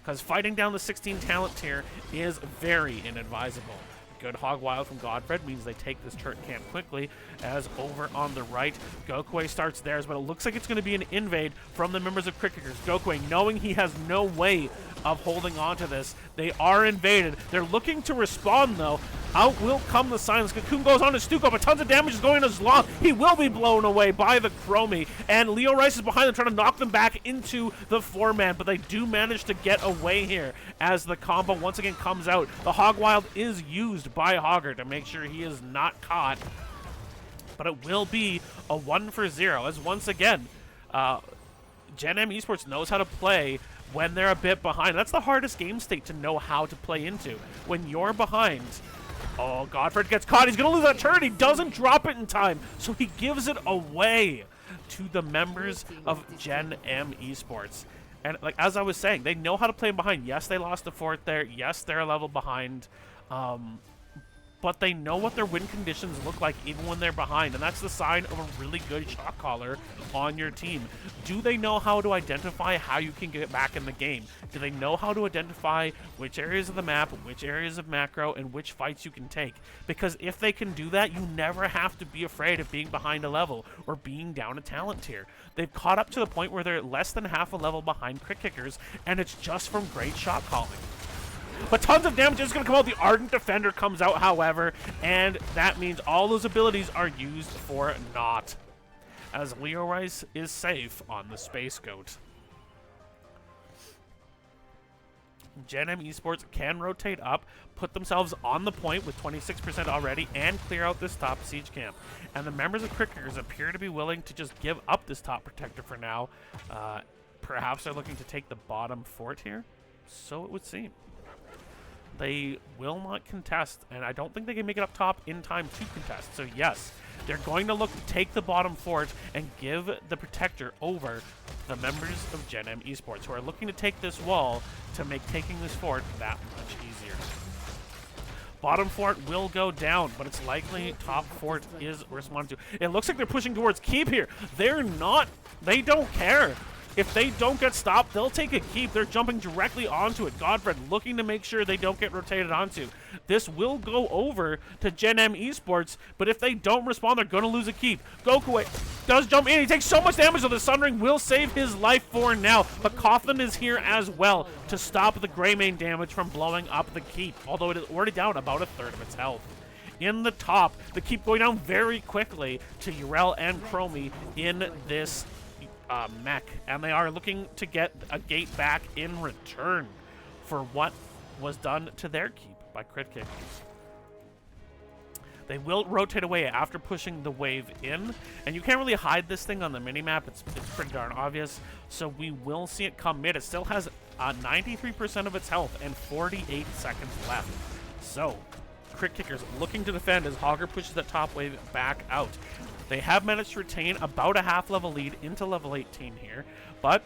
Because fighting down the 16 talent tier is very inadvisable. Good Hog Wild from Godfred means they take this turret camp quickly, as over on the right, Gokue starts theirs, but it looks like it's going to be an invade from the members of Crit Kickers. Gokue, knowing he has no way of holding on to this, they are invaded. They're looking to respond, though. Out will come the silence. Cocoon goes on to Stuko, but tons of damage is going to Zlong. He will be blown away by the Chromie, and Leo Rice is behind them trying to knock them back into the 4-man, but they do manage to get away here as the combo once again comes out. The Hog Wild is used by Hogger to make sure he is not caught, but it will be a 1-for-0 as once again, Gen M Esports knows how to play when they're a bit behind. That's the hardest game state to know how to play into. When you're behind, oh, Godfred gets caught. He's going to lose that turret. He doesn't drop it in time, so he gives it away to the members of Gen M Esports. And like as I was saying, they know how to play behind. Yes, they lost the fort there. Yes, they're a level behind. But they know what their win conditions look like even when they're behind, and that's the sign of a really good shot caller on your team. Do they know how to identify how you can get back in the game? Do they know how to identify which areas of the map, which areas of macro, and which fights you can take? Because if they can do that, you never have to be afraid of being behind a level or being down a talent tier. They've caught up to the point where they're less than half a level behind crit kickers, and it's just from great shot calling. But tons of damage is going to come out. The Ardent Defender comes out, however, and that means all those abilities are used for naught, as Leo Rice is safe on the Space Goat. Gen M Esports can rotate up, put themselves on the point with 26% already, and clear out this top siege camp. And the members of Crickers appear to be willing to just give up this top protector for now. Perhaps they're looking to take the bottom fort here, so it would seem. They will not contest, and I don't think they can make it up top in time to contest. So yes, they're going to look to take the bottom fort and give the protector over the members of Gen M Esports, who are looking to take this wall to make taking this fort that much easier. Bottom fort will go down, but it's likely top fort is responded to. It looks like they're pushing towards keep here. They're not, they don't care. If they don't get stopped, they'll take a keep. They're jumping directly onto it. Godfred looking to make sure they don't get rotated onto. This will go over to Gen M Esports, but if they don't respond, they're going to lose a keep. Gokue does jump in. He takes so much damage, so the Sunring will save his life for now. But Coughlin is here as well to stop the Greymane damage from blowing up the keep, although it is already down about a third of its health. In the top, the keep going down very quickly to Urel and Chromie in this mech, and they are looking to get a gate back in return for what was done to their keep by crit kickers. They will rotate away after pushing the wave in, and you can't really hide this thing on the minimap. It's pretty darn obvious, so we will see it come mid. It still has 93% of its health and 48 seconds left. So, crit kickers looking to defend as Hogger pushes that top wave back out. They have managed to retain about a half-level lead into level 18 here, but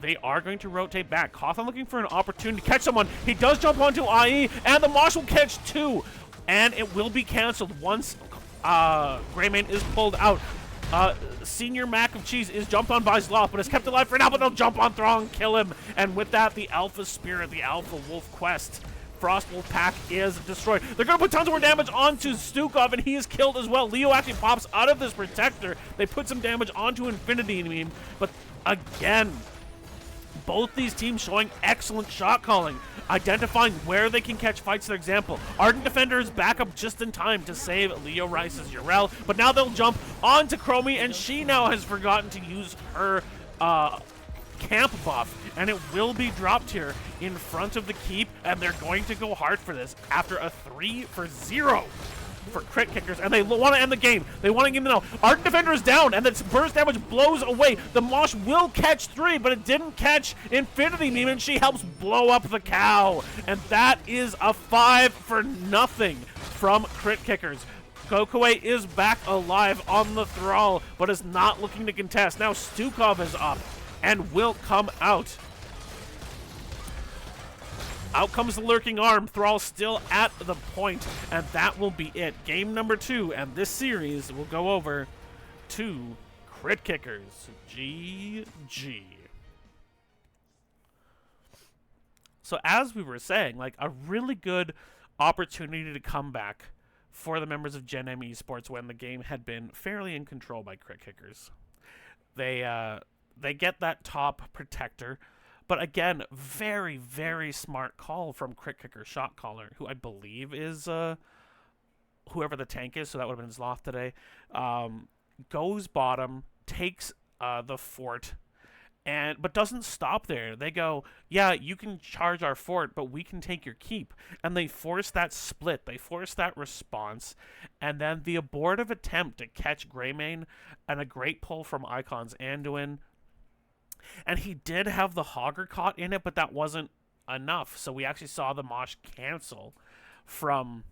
they are going to rotate back. Coughlin looking for an opportunity to catch someone. He does jump onto IE, and the Mosh will catch two, and it will be canceled once Greymane is pulled out. Senior Mac of Cheese is jumped on by Sloth, but is kept alive for now, but they'll jump on Thrall and kill him. And with that, the Alpha Spirit, the Alpha Wolf Quest, Frost Wolf Pack is destroyed. They're going to put tons more damage onto Stukov, and he is killed as well. Leo actually pops out of this Protector. They put some damage onto Infinity Meme, but again, both these teams showing excellent shot calling, identifying where they can catch fights. For example, Ardent Defender is back up just in time to save Leo Rice's Urel, but now they'll jump onto Chromie, and she now has forgotten to use her camp buff, and it will be dropped here in front of the keep, and they're going to go hard for this after a 3-for-0 for Crit Kickers, and they want to end the game. They want to give them now. Ardent Defender is down, and its burst damage blows away. The Mosh will catch 3, but it didn't catch Infinity Meme, and she helps blow up the cow. And that is a 5-for-0 from Crit Kickers. Gokue is back alive on the Thrall, but is not looking to contest. Now Stukov is up and will come out. Out comes the Lurking Arm. Thrall still at the point, and that will be it. Game number 2, and this series will go over to Crit Kickers. GG. So as we were saying, like, a really good opportunity to come back for the members of Gen M Esports when the game had been fairly in control by Crit Kickers. They get that top Protector, but again, very, very smart call from Crit Kicker Shot Caller, who I believe is whoever the tank is, so that would have been Sloth today. Goes bottom, takes the fort, but doesn't stop there. They go, yeah, you can charge our fort, but we can take your keep. And they force that split. They force that response. And then the abortive attempt to catch Greymane, and a great pull from Icon's Anduin. And he did have the Hogger caught in it, but that wasn't enough. So we actually saw the Mosh cancel from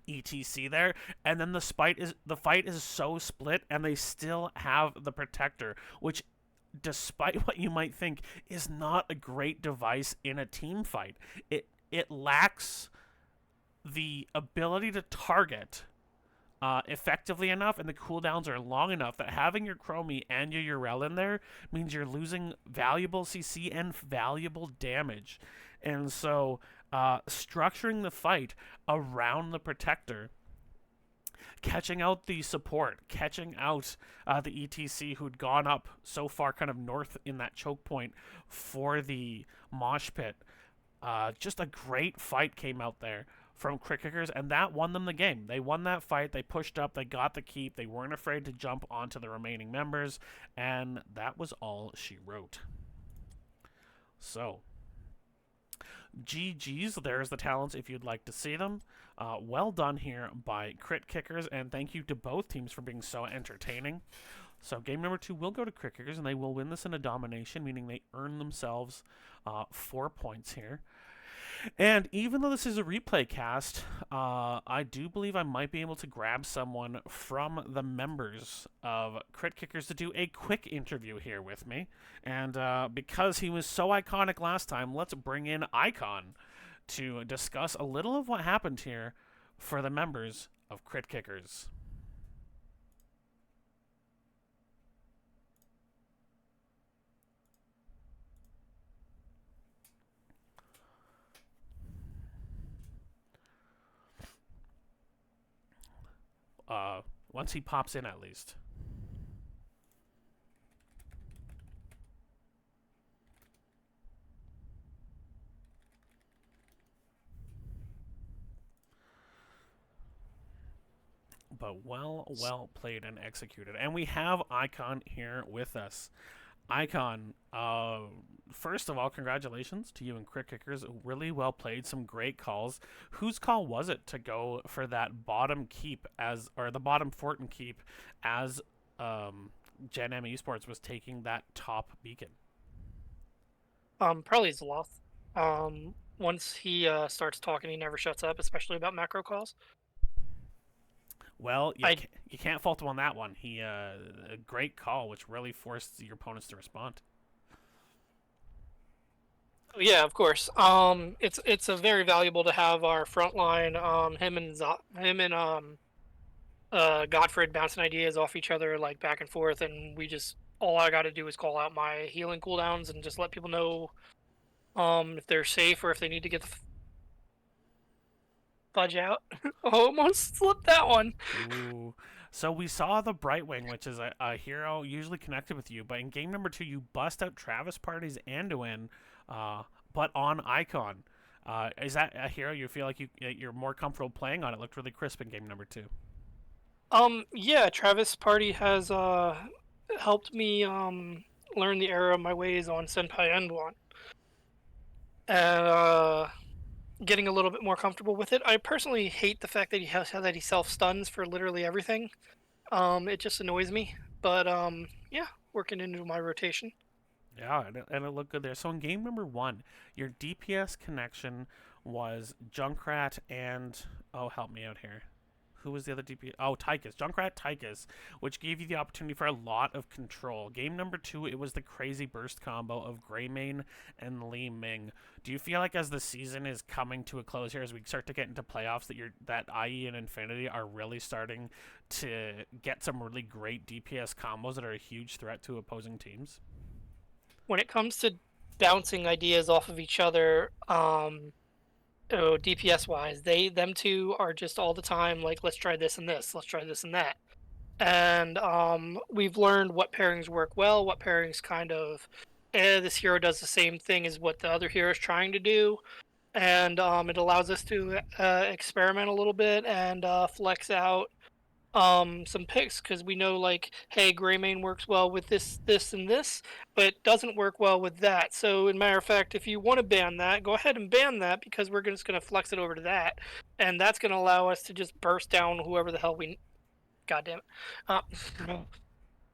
ETC there. And then the fight is so split, and they still have the Protector, which, despite what you might think, is not a great device in a team fight. It lacks the ability to target effectively enough, and the cooldowns are long enough that having your Chromie and your Urel in there means you're losing valuable CC and valuable damage. And so structuring the fight around the Protector, catching out the support, catching out the ETC who'd gone up so far kind of north in that choke point for the mosh pit. Just a great fight came out there from Crit Kickers, and that won them the game. They won that fight, they pushed up, they got the keep, they weren't afraid to jump onto the remaining members, and that was all she wrote. So, GG's, there's the talents if you'd like to see them. Well done here by Crit Kickers, and thank you to both teams for being so entertaining. So game number 2 will go to Crit Kickers, and they will win this in a domination, meaning they earn themselves 4 points here. And even though this is a replay cast, I do believe I might be able to grab someone from the members of Crit Kickers to do a quick interview here with me. And because he was so iconic last time, let's bring in Icon to discuss a little of what happened here for the members of Crit Kickers. Once he pops in, at least. But well played and executed. And we have Icon here with us. Icon, first of all, congratulations to you and Crit Kickers. Really well played, some great calls. Whose call was it to go for that bottom keep or the bottom fort and keep as Gen M Esports was taking that top beacon? Probably Zoloth. Once he starts talking, he never shuts up, especially about macro calls. Well, you can't fault him on that one. He a great call, which really forced your opponents to respond. Yeah, of course. It's a very valuable to have our front line. Him and Godfred bouncing ideas off each other like back and forth, and we just all I got to do is call out my healing cooldowns and just let people know if they're safe or if they need to get the fudge out. Almost slipped that one. Ooh. So we saw the Brightwing, which is a hero usually connected with you, but in game number 2, you bust out Travis Party's Anduin, uh, but on Icon. Is that a hero you feel like you're more comfortable playing on? It looked really crisp in game number 2. Yeah, Travis Party has helped me learn the error of my ways on Senpai Endwan. And getting a little bit more comfortable with it. I personally hate the fact that he self stuns for literally everything. It just annoys me. But yeah, working into my rotation. Yeah, and it looked good there. So in game number 1, your DPS connection was Junkrat and oh, help me out here. Who was the other DP? Oh, Tychus. Junkrat Tychus, which gave you the opportunity for a lot of control. Game number 2, it was the crazy burst combo of Greymane and Li Ming. Do you feel like as the season is coming to a close here, as we start to get into playoffs, that IE and Infinity are really starting to get some really great DPS combos that are a huge threat to opposing teams? When it comes to bouncing ideas off of each other, oh, DPS wise, them two are just all the time like, let's try this and this, let's try this and that. And we've learned what pairings work well, what pairings kind of, this hero does the same thing as what the other hero is trying to do, and it allows us to experiment a little bit and flex out some picks because we know like, hey, Greymane works well with this and this, but doesn't work well with that. So, in matter of fact, if you want to ban that, go ahead and ban that because we're just going to flex it over to that, and that's going to allow us to just burst down whoever the hell we. God damn it.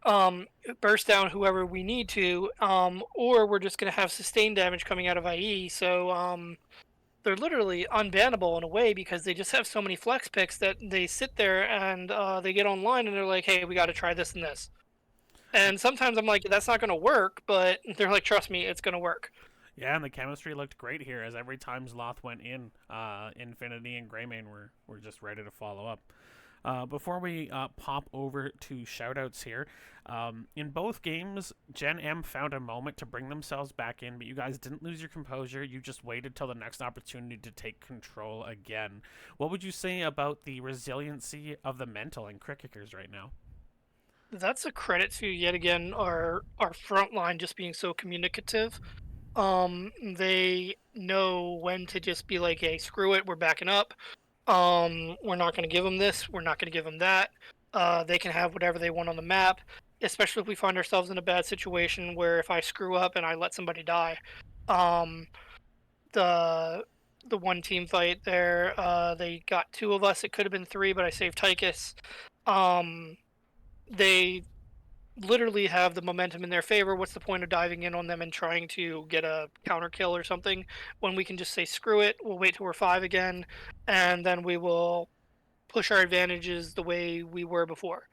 Um, burst down whoever we need to, or we're just going to have sustained damage coming out of IE. So they're literally unbannable in a way because they just have so many flex picks that they sit there and they get online and they're like, hey, we got to try this and this. And sometimes I'm like, that's not going to work, but they're like, trust me, it's going to work. Yeah, and the chemistry looked great here as every time Zloth went in, Infinity and Greymane were just ready to follow up. Before we pop over to shoutouts here, in both games, Gen M found a moment to bring themselves back in, but you guys didn't lose your composure. You just waited till the next opportunity to take control again. What would you say about the resiliency of the mental in Crit Kickers right now? That's a credit to yet again our front line just being so communicative. They know when to just be like, hey, screw it, we're backing up. We're not going to give them this. We're not going to give them that. They can have whatever they want on the map, especially if we find ourselves in a bad situation where if I screw up and I let somebody die. Um, the the one team fight there, they got two of us. It could have been three, but I saved Tychus. Um, they literally have the momentum in their favor. What's the point of diving in on them and trying to get a counter kill or something when we can just say screw it? We'll wait till we're five again, and then we will push our advantages the way we were before.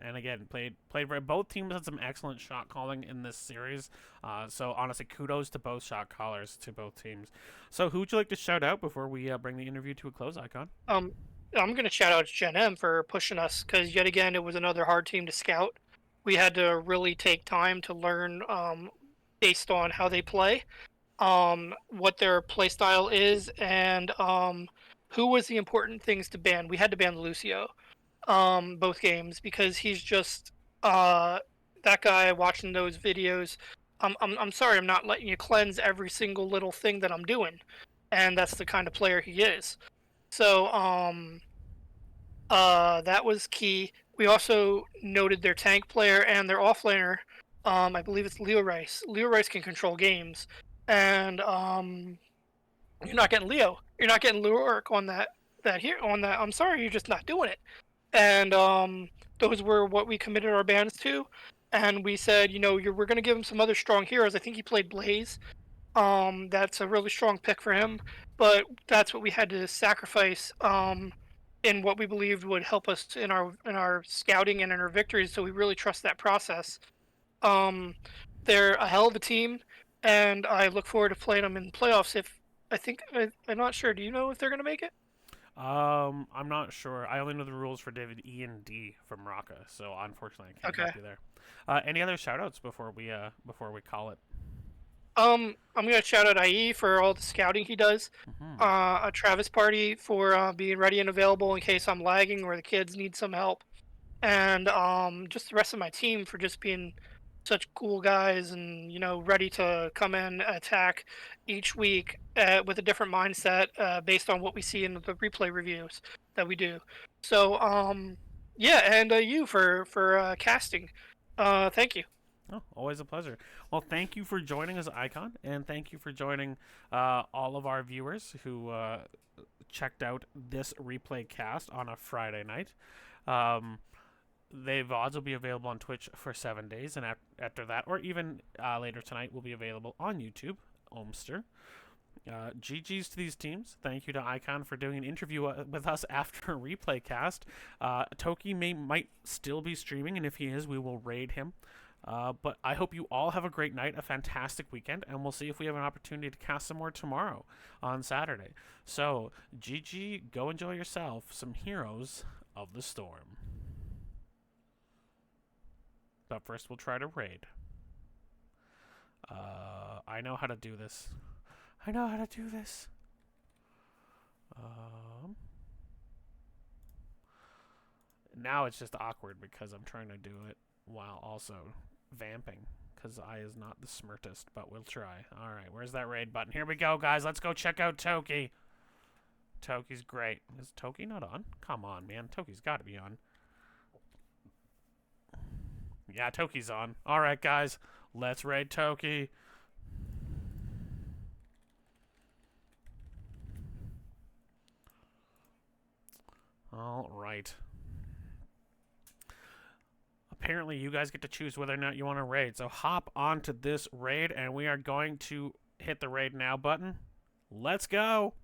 And again, played very. Both teams had some excellent shot calling in this series. So honestly, kudos to both shot callers to both teams. So who would you like to shout out before we bring the interview to a close, Icon? Um, I'm going to shout out Gen M for pushing us because yet again it was another hard team to scout. We had to really take time to learn based on how they play, what their play style is, and who was the important things to ban. We had to ban Lucio, both games because he's just uh, that guy watching those videos. I'm sorry, I'm not letting you cleanse every single little thing that I'm doing, and that's the kind of player he is. So that was key. We also noted their tank player and their offlaner. I believe it's Leo Rice. Leo Rice can control games, and you're not getting Leo. You're not getting Lurk on that here on that. I'm sorry, you're just not doing it. And those were what we committed our bans to. And we said, we're going to give him some other strong heroes. I think he played Blaze. That's a really strong pick for him, but that's what we had to sacrifice in what we believed would help us in our scouting and in our victories. So we really trust that process. Um, they're a hell of a team, and I look forward to playing them in playoffs. If I think I'm not sure. Do you know if they're going to make it? I'm not sure. I only know the rules for David E and D from Raka, so unfortunately I can't Okay. help you there. Any other shoutouts before we call it? I'm gonna shout out IE for all the scouting he does. Hmm. A Travis Party for being ready and available in case I'm lagging or the kids need some help, and just the rest of my team for just being such cool guys and ready to come in attack each week with a different mindset based on what we see in the replay reviews that we do. So yeah, and you for casting. Thank you. Oh, always a pleasure. Well, thank you for joining us, Icon, and thank you for joining all of our viewers who checked out this replay cast on a Friday night. Um, the VODs will be available on Twitch for 7 days, and after that, or even later tonight, will be available on YouTube. Omster. GG's to these teams. Thank you to Icon for doing an interview with us after a replay cast. Toki might still be streaming, and if he is, we will raid him. But I hope you all have a great night, a fantastic weekend, and we'll see if we have an opportunity to cast some more tomorrow on Saturday. So, GG, go enjoy yourself some Heroes of the Storm. But first, we'll try to raid. I know how to do this. I know how to do this. Now it's just awkward because I'm trying to do it while also vamping. Because I is not the smartest, but we'll try. Alright, where's that raid button? Here we go, guys. Let's go check out Toki. Toki's great. Is Toki not on? Come on, man. Toki's got to be on. Yeah, Toki's on. Alright, guys. Let's raid Toki. Alright. Apparently, you guys get to choose whether or not you want to raid. So hop onto this raid, and we are going to hit the raid now button. Let's go.